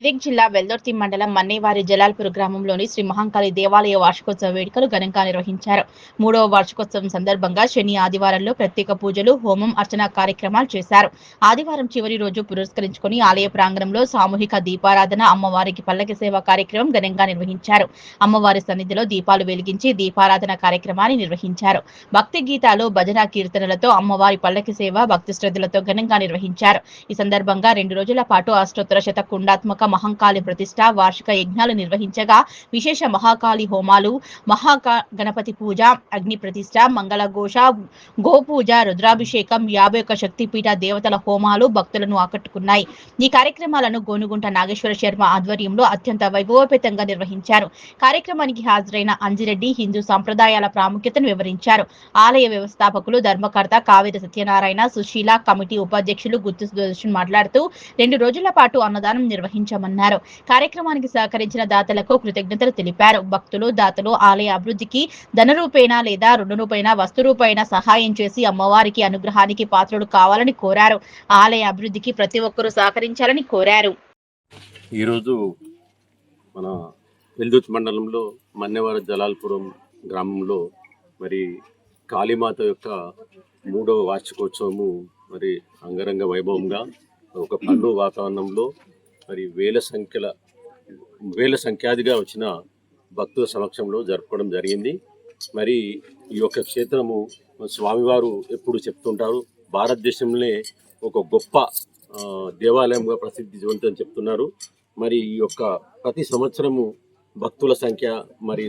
మెదక్ జిల్లా వెల్దుర్తి మండలం మన్నేవారి జలాల్పూర్ గ్రామంలోని శ్రీ మహంకాళి దేవాలయ వార్షికోత్సవ వేడుకలు ఘనంగా నిర్వహించారు. 3వ వార్షికోత్సవం సందర్భంగా శని ఆదివారంలో ప్రత్యేక పూజలు, హోమం, అర్చన కార్యక్రమాలు చేశారు. ఆదివారం చివరి రోజు పురస్కరించుకుని ఆలయ ప్రాంగణంలో సామూహిక దీపారాధన, అమ్మవారికి పల్లకి సేవ కార్యక్రమం ఘనంగా నిర్వహించారు. అమ్మవారి సన్నిధిలో దీపాలు వెలిగించి దీపారాధన కార్యక్రమాన్ని నిర్వహించారు. భక్తి గీతాలు, భజన కీర్తనలతో అమ్మవారి పల్లకి సేవ భక్తి శ్రద్ధలతో ఘనంగా నిర్వహించారు. ఈ సందర్భంగా 2 రోజుల పాటు అష్టోత్తర శతకుండాత్మక మహంకాళి ప్రతిష్ట వార్షిక యజ్ఞాలు నిర్వహించగా విశేష మహాకాళి హోమాలు, గణపతి పూజ, అగ్ని ప్రతిష్ట, మంగళఘోష, గోపూజ, రుద్రాభిషేకం, 51 శక్తిపీఠ దేవతల హోమాలు భక్తులను ఆకట్టుకున్నాయి. ఈ కార్యక్రమాలను గోనుగుంట నాగేశ్వర శర్మ ఆధ్వర్యంలో అత్యంత వైభవోపేతంగా నిర్వహించారు. కార్యక్రమానికి హాజరైన అంజిరెడ్డి హిందూ సంప్రదాయాల ప్రాముఖ్యతను వివరించారు. ఆలయ వ్యవస్థాపకులు ధర్మకర్త కావేరి సత్యనారాయణ, సుశీల, కమిటీ ఉపాధ్యక్షులు గుత్తు సుదర్శన్ మాట్లాడుతూ 2 రోజుల పాటు అన్నదానం నిర్వహించామన్నారు. కార్యక్రమానికి సహకరించిన దాతలకు కృతజ్ఞతలు తెలిపారు. భక్తులు, దాతలు ఆలయ అభివృద్ధికి ధన రూపేణ లేదా రుణ రూపేణ, వస్తు రూపేణ సహాయం చేసి అమ్మవారికి అనుగ్రహానికి పాత్రులు కావాలని కోరారు. ఆలయ అభివృద్ధికి ప్రతి ఒక్కరూ సహకరించాలని కోరారు. ఈరోజు మన వెల్దుర్తి మండలంలో మన్నేవారి జలాల్పురం గ్రామంలో మరి కాళీమాత యొక్క 3వ వార్షికోత్సవము మరి అంగరంగ వైభవంగా ఒక పండుగ వాతావరణంలో మరి వేల సంఖ్యాదిగా వచ్చిన భక్తుల సమక్షంలో జరుపుకోవడం జరిగింది. మరి ఈ యొక్క క్షేత్రము స్వామివారు ఎప్పుడు చెప్తుంటారు, భారతదేశంలోనే ఒక గొప్ప దేవాలయంగా ప్రసిద్ధి చెందుతుందని చెప్తున్నారు. మరి ఈ యొక్క ప్రతి సంవత్సరము భక్తుల సంఖ్య మరి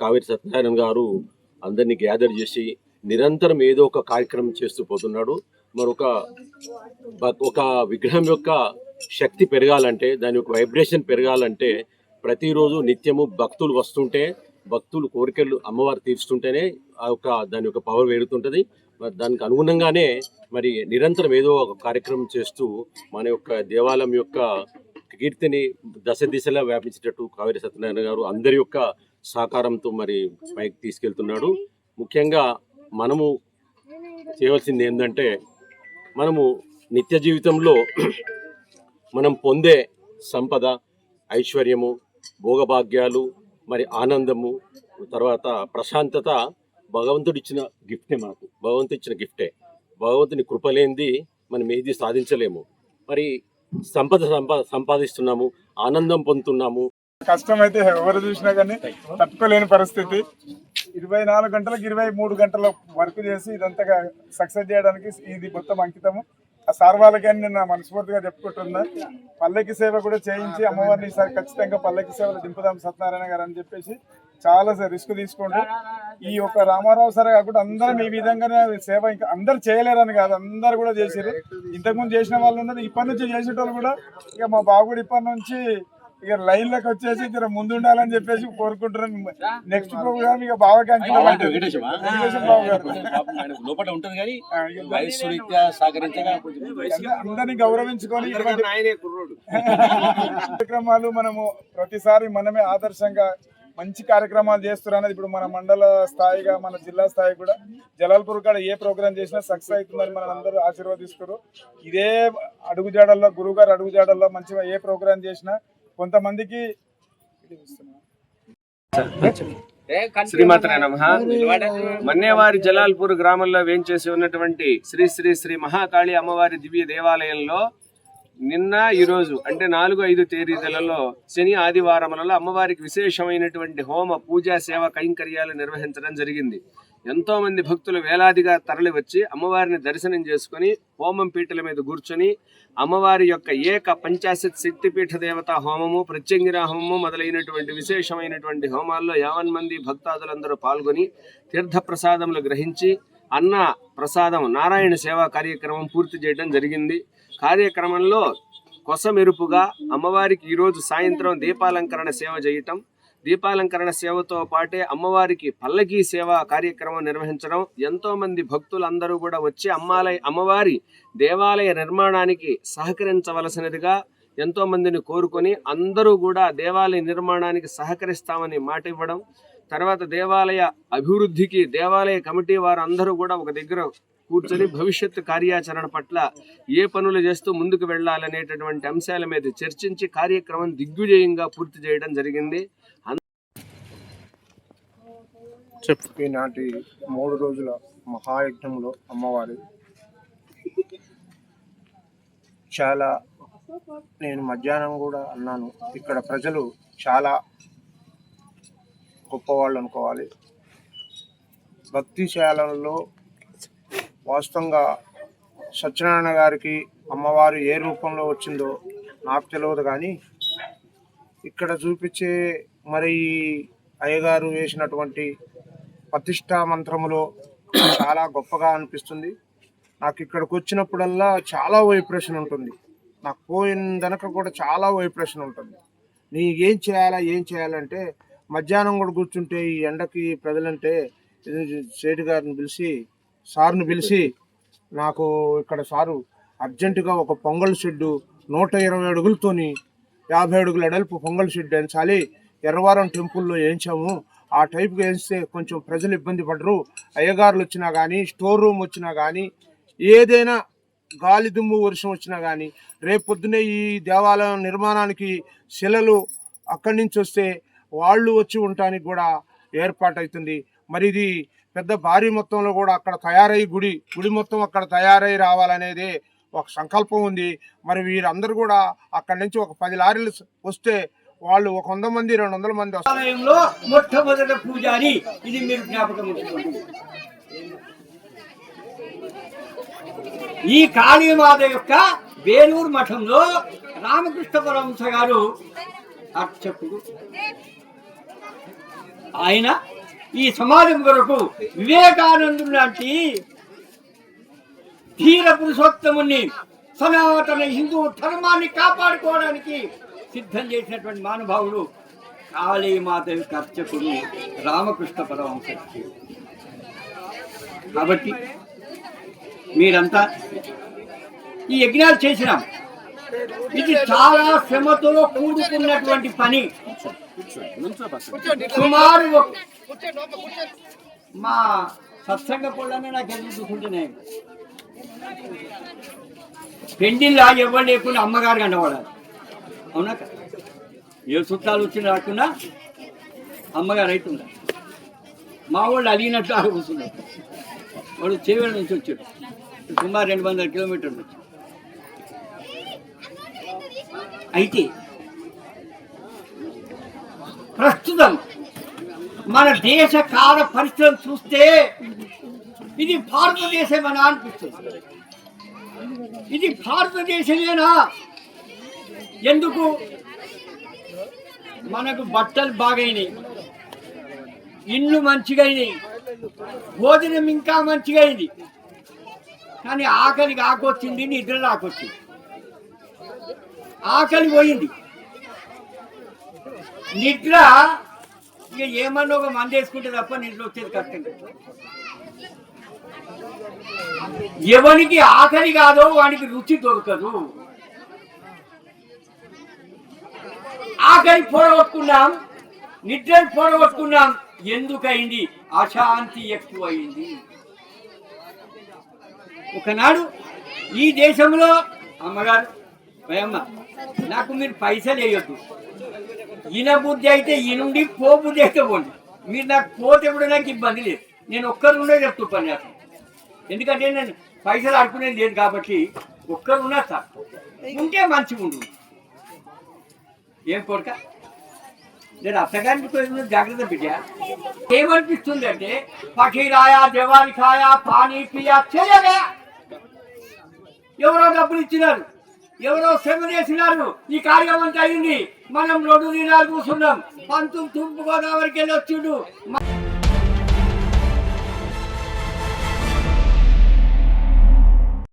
కావేరి సత్యనారాయణ గారు అందరినీ గ్యాదర్ చేసి నిరంతరం ఏదో ఒక కార్యక్రమం చేస్తూ పోతున్నాడు. ఒక విగ్రహం యొక్క శక్తి పెరగాలంటే, దాని యొక్క వైబ్రేషన్ పెరగాలంటే ప్రతిరోజు నిత్యము భక్తులు వస్తుంటే, భక్తులు కోరికలు అమ్మవారు తీర్చుతుంటేనే దాని యొక్క పవర్ పెరుగుతుంటుంది. దానికి అనుగుణంగానే మరి నిరంతరం ఏదో ఒక కార్యక్రమం చేస్తూ మన యొక్క దేవాలయం యొక్క కీర్తిని దశ దిశలా వ్యాపించేటట్టు కావేరి సత్యనారాయణ గారు అందరి యొక్క సహకారంతో మరి పైకి తీసుకెళ్తున్నాడు. ముఖ్యంగా మనము చేయవలసింది ఏంటంటే, మనము నిత్య జీవితంలో మనం పొందే సంపద, ఐశ్వర్యము, భోగభాగ్యాలు, మరి ఆనందము, తర్వాత ప్రశాంతత భగవంతుడిచ్చిన గిఫ్టే. భగవంతుడు ఇచ్చిన గిఫ్టే. భగవంతుని కృపలేంది మనం ఏది సాధించలేము. మరి సంపాదిస్తున్నాము, ఆనందం పొందుతున్నాము. కష్టం అయితే ఎవరు చూసినా కానీ తట్టుకోలేని పరిస్థితి. 24 గంటలకు 23 గంటల వర్క్ చేసి ఇదంతా సక్సెస్ చేయడానికి ఇది మొత్తం అంకితము. ఆ సార్ వాళ్ళకి నేను మనస్ఫూర్తిగా చెప్పుకుంటున్నా. పల్లకి సేవ కూడా చేయించి అమ్మవారిని ఈసారి ఖచ్చితంగా పల్లకి సేవలు దింపుదాం సత్యనారాయణ గారు అని చెప్పేసి చాలా రిస్క్ తీసుకుంటూ ఈ యొక్క రామారావు సార్ కాకుండా అందరం ఈ విధంగానే సేవ ఇంకా అందరు చేయలేరని కాదు, అందరు కూడా చేసారు. ఇంతకుముందు చేసిన వాళ్ళు ఉన్నారు, ఇప్పటి నుంచి చేసేటోళ్ళు కూడా. ఇక మా బాబు కూడా ఇప్పటి నుంచి ఇక లైన్ లోకి వచ్చేసి ఇద్దరు ముందు ఉండాలని చెప్పేసి కోరుకుంటున్నాను. నెక్స్ట్ ప్రోగ్రామ్ ఇక బాగా అందరినీ గౌరవించుకొని కార్యక్రమాలు మనము ప్రతిసారి మనమే ఆదర్శంగా మంచి కార్యక్రమాలు చేస్తున్నారు. ఇప్పుడు మన మండల స్థాయిగా, మన జిల్లా స్థాయి కూడా జలాల్పూర్ కాడ ఏ ప్రోగ్రామ్ చేసినా సక్సెస్ అవుతుందని మనం అందరూ ఆశీర్వదిస్తారు. ఇదే అడుగుజాడల్లో, గురువుగారు అడుగుజాడల్లో మంచిగా ఏ ప్రోగ్రామ్ చేసినా కొంతమందికి శ్రీమాతరే నమః. మన్నేవారి జలాల్పూర్ గ్రామంలో వేంచేసి ఉన్నటువంటి శ్రీ శ్రీ శ్రీ మహాకాళి అమ్మవారి దివ్య దేవాలయంలో నిన్న ఈరోజు అంటే 4-5 తేదీలలో శని ఆదివారములలో అమ్మవారికి విశేషమైనటువంటి హోమ, పూజా, సేవ కైంకర్యాలు నిర్వహించడం జరిగింది. ఎంతో మంది భక్తులు వేలాదిగా తరలి వచ్చి అమ్మవారిని దర్శనం చేసుకుని హోమం పీటల మీద కూర్చొని అమ్మవారి యొక్క ఏక పంచాశత్ శక్తిపీఠ దేవతా హోమము, ప్రత్యంగిర హోమము మొదలైనటువంటి విశేషమైనటువంటి హోమాల్లో 50 మంది భక్తాదులందరూ పాల్గొని తీర్థ ప్రసాదములు గ్రహించి అన్న ప్రసాదం నారాయణ సేవా కార్యక్రమం పూర్తి చేయడం జరిగింది. కార్యక్రమంలో కొసమెరుపుగా అమ్మవారికి ఈరోజు సాయంత్రం దీపాలంకరణ సేవ చేయటం, దీపాలంకరణ సేవతో పాటే అమ్మవారికి పల్లకీ సేవ కార్యక్రమం నిర్వహించడం, ఎంతో మంది భక్తులందరూ కూడా వచ్చి అమ్మవారి దేవాలయ నిర్మాణానికి సహకరించవలసినదిగా ఎంతో మందిని కోరుకొని అందరూ కూడా దేవాలయ నిర్మాణానికి సహకరిస్తామని మాట ఇవ్వడం, తర్వాత దేవాలయ అభివృద్ధికి దేవాలయ కమిటీ వారు అందరూ కూడా ఒక దగ్గర కూర్చొని భవిష్యత్తు కార్యాచరణ పట్ల ఏ పనులు చేస్తూ ముందుకు వెళ్ళాలనేటటువంటి అంశాల మీద చర్చించి కార్యక్రమం దిగ్విజయంగా పూర్తి చేయడం జరిగింది. ఈనాటి 3 రోజుల మహాయజ్ఞంలో అమ్మవారి చాలా, నేను మధ్యాహ్నం కూడా అన్నాను, ఇక్కడ ప్రజలు చాలా గొప్పవాళ్ళు అనుకోవాలి. భక్తిశాలలో వాస్తవంగా సత్యనారాయణ గారికి అమ్మవారు ఏ రూపంలో వచ్చిందో నాకు తెలియదు, కానీ ఇక్కడ చూపించే మరి అయ్యగారు వేసినటువంటి ప్రతిష్టా మంత్రములో చాలా గొప్పగా అనిపిస్తుంది. నాకు ఇక్కడికి వచ్చినప్పుడల్లా చాలా వైబ్రేషన్ ఉంటుంది. నాకు పోయిన కూడా చాలా వైబ్రేషన్ ఉంటుంది. ఏం చేయాలంటే మధ్యాహ్నం కూడా కూర్చుంటే ఈ ఎండకి ప్రజలంటే సేటు గారిని పిలిచి, సార్ని పిలిచి, నాకు ఇక్కడ సారు అర్జెంటుగా ఒక పొంగల్ షెడ్డు 120 అడుగులతోని 50 అడుగుల ఎడల్పు పొంగల్ షెడ్ వేయించాలి, ఎర్రవారం టెంపుల్లో వేయించాము, ఆ టైప్గా వేస్తే కొంచెం ప్రజలు ఇబ్బంది పడరు, అయ్యగారులు వచ్చినా కానీ, స్టోర్ రూమ్ వచ్చినా కానీ, ఏదైనా గాలి దుమ్ము వర్షం వచ్చినా కానీ, రేపు పొద్దునే ఈ దేవాలయం నిర్మాణానికి శిలలు అక్కడి నుంచి వస్తే వాళ్ళు వచ్చి ఉండటానికి కూడా ఏర్పాటు అవుతుంది. మరి ఇది పెద్ద భారీ మొత్తంలో కూడా అక్కడ తయారై గుడి మొత్తం అక్కడ తయారై రావాలనేది ఒక సంకల్పం ఉంది. మరి వీరందరూ కూడా అక్కడి నుంచి ఒక 10 లారీలు వస్తే వాళ్ళు 100 మంది 200 మంది ఆలయంలో మొట్టమొదటి పూజారి, ఇది మీరు జ్ఞాపకం ఉంచుకోండి. ఈ కాళీమాత యొక్క వేలూరు మఠంలో రామకృష్ణ పరమహంస గారు అర్చకుడు. ఆయన ఈ సమాజం కొరకు వివేకానందుడు లాంటి ధీర పురుషోత్తముని, సనాతన హిందూ ధర్మాన్ని కాపాడుకోవడానికి సిద్ధం చేసినటువంటి మహానుభావుడు కాళీమాత యొక్క అర్చకుడు రామకృష్ణ పరమహంస. కాబట్టి మీరంతా ఈ యజ్ఞాలు చేసినాం. ఇది చాలా శ్రమతో కూడుకున్నటువంటి పని. సుమారు మా సత్సంగ పొళ్ళనే నాకు ఎందుకు చూసుకుంటున్నాయి. పెండిల్లా ఎవరు లేకుండా అమ్మగారు కండవాడాలి, అవునా? ఏ చుట్టాలు వచ్చిన రాకుండా అమ్మగారు అవుతుందా? మా వాళ్ళు అడిగినట్లు ఆడ కూర్చున్నారు. వాడు చేవేళ్ళ నుంచి వచ్చాడు, సుమారు 200 కిలోమీటర్లు వచ్చి. అయితే ప్రస్తుతం మన దేశ కాల పరిస్థితులను చూస్తే ఇది భారతదేశమేనా అనిపిస్తుంది. ఇది భారతదేశమేనా? ఎందుకు? మనకు బట్టలు బాగైనాయి, ఇల్లు మంచిగా అయినాయి, భోజనం ఇంకా మంచిగా అయింది, కానీ ఆకలికి ఆకొచ్చింది, నిద్ర రాకొచ్చింది. ఆకలి పోయింది, నిద్ర ఇక ఏమన్నా ఒక మంది వేసుకుంటే తప్ప నిద్ర వచ్చేది కష్టం. ఎవరికి ఆకలి కాదో వానికి రుచి దొరకదు. ఆకలి పోడగొట్టుకున్నాం, నిద్రను పోడగొట్టుకున్నాం. ఎందుకయింది? అశాంతి ఎక్కువైంది. ఒకనాడు ఈ దేశంలో అమ్మగారు, భయమ్మ నాకు మీరు పైసలు వేయొద్దు, ఈయన బుద్ధి అయితే ఈయనుండి, పో బుద్ధి అయితే పోండి, మీరు నాకు పోతే కూడా నాకు ఇబ్బంది లేదు, నేను ఒక్కరుండే చెప్తూ ఉపన్యాసం. ఎందుకంటే నేను పైసలు ఆడుకునేది లేదు కాబట్టి ఒక్కరున్నా సార్, ఉంటే మంచిగా ఉండు. ఏం కొడుక, నేను అత్తగారికి జాగ్రత్త బిడ్డ. ఏమనిపిస్తుంది అంటే పకీరాయా, దేవారికాయా, పానీ పియా చేయగా, ఎవరో డబ్బులు ఇచ్చినారు, ఎవరో శ్రమ చేసినారు, ఈ కార్యం అంతా అయింది. మనం 2 దినాలు కూర్చున్నాం. 19 తూర్పు గోదావరికి వెళ్ళి వచ్చిండు.